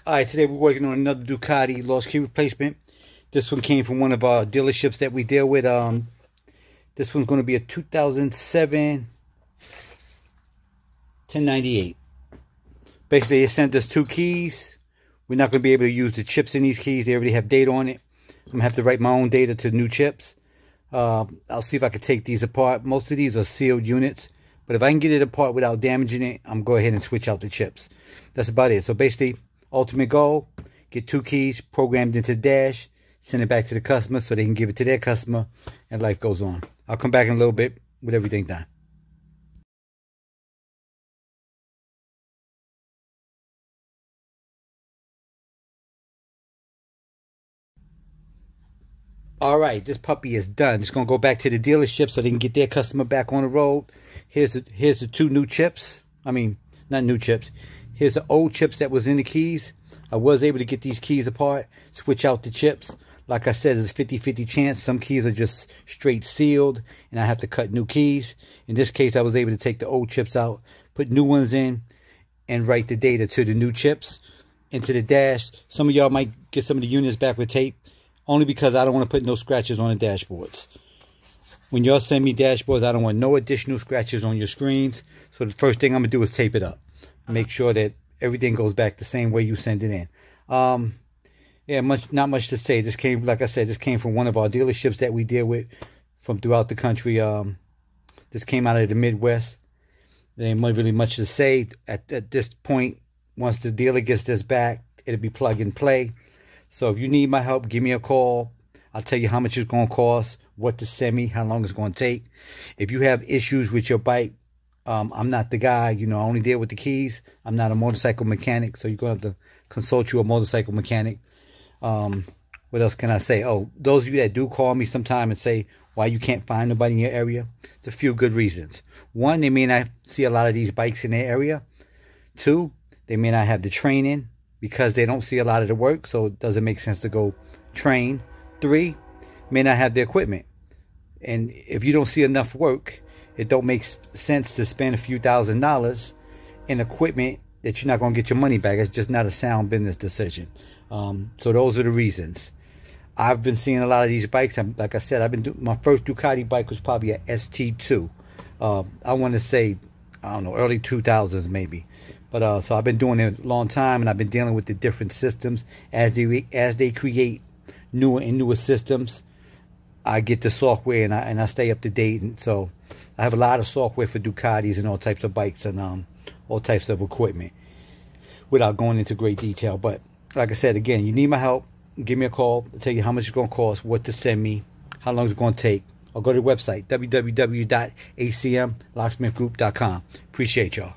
Alright, today we're working on another Ducati lost key replacement. This one came from one of our dealerships that we deal with. This one's going to be a 2007 1098. Basically, they sent us 2 keys. We're not going to be able to use the chips in these keys. They already have data on it. I'm going to have to write my own data to new chips. I'll see if I can take these apart. Most of these are sealed units. But if I can get it apart without damaging it, I'm going to go ahead and switch out the chips. That's about it. So basically, ultimate goal, get 2 keys programmed into the dash, send it back to the customer so they can give it to their customer, and life goes on. I'll come back in a little bit with everything done. Alright, this puppy is done. It's going to go back to the dealership so they can get their customer back on the road. Here's the 2 new chips. I mean, not new chips. Here's the old chips that was in the keys. I was able to get these keys apart, switch out the chips. Like I said, there's a 50-50 chance. Some keys are just straight sealed, and I have to cut new keys. In this case, I was able to take the old chips out, put new ones in, and write the data to the new chips into the dash. Some of y'all might get some of the units back with tape, only because I don't want to put no scratches on the dashboards. When y'all send me dashboards, I don't want no additional scratches on your screens. So the first thing I'm going to do is tape it up. Make sure that everything goes back the same way you send it in. Yeah, not much to say. This came, like I said, this came from one of our dealerships that we deal with from throughout the country. This came out of the Midwest. There ain't really much to say at this point. Once the dealer gets this back, it'll be plug and play. So if you need my help, give me a call. I'll tell you how much it's going to cost, what to send me, how long it's going to take. If you have issues with your bike, I'm not the guy, you know, I only deal with the keys. I'm not a motorcycle mechanic, so you're going to have to consult a motorcycle mechanic. What else can I say? Oh, those of you that do call me sometime and say why you can't find nobody in your area, it's a few good reasons. 1, they may not see a lot of these bikes in their area. 2, they may not have the training because they don't see a lot of the work, so it doesn't make sense to go train. 3, may not have the equipment. And if you don't see enough work, it don't make sense to spend a few $1,000s in equipment that you're not going to get your money back. It's just not a sound business decision. So those are the reasons. I've been seeing a lot of these bikes. Like I said, my first Ducati bike was probably a ST2. I want to say, I don't know, early 2000s maybe. But so I've been doing it a long time, and I've been dealing with the different systems as they create newer and newer systems. I get the software and I stay up to date, and so I have a lot of software for Ducatis and all types of bikes and all types of equipment without going into great detail. But like I said, again, you need my help, give me a call. I'll tell you how much it's going to cost, what to send me, how long it's going to take. Or go to the website, www.acmlocksmithgroup.com. Appreciate y'all.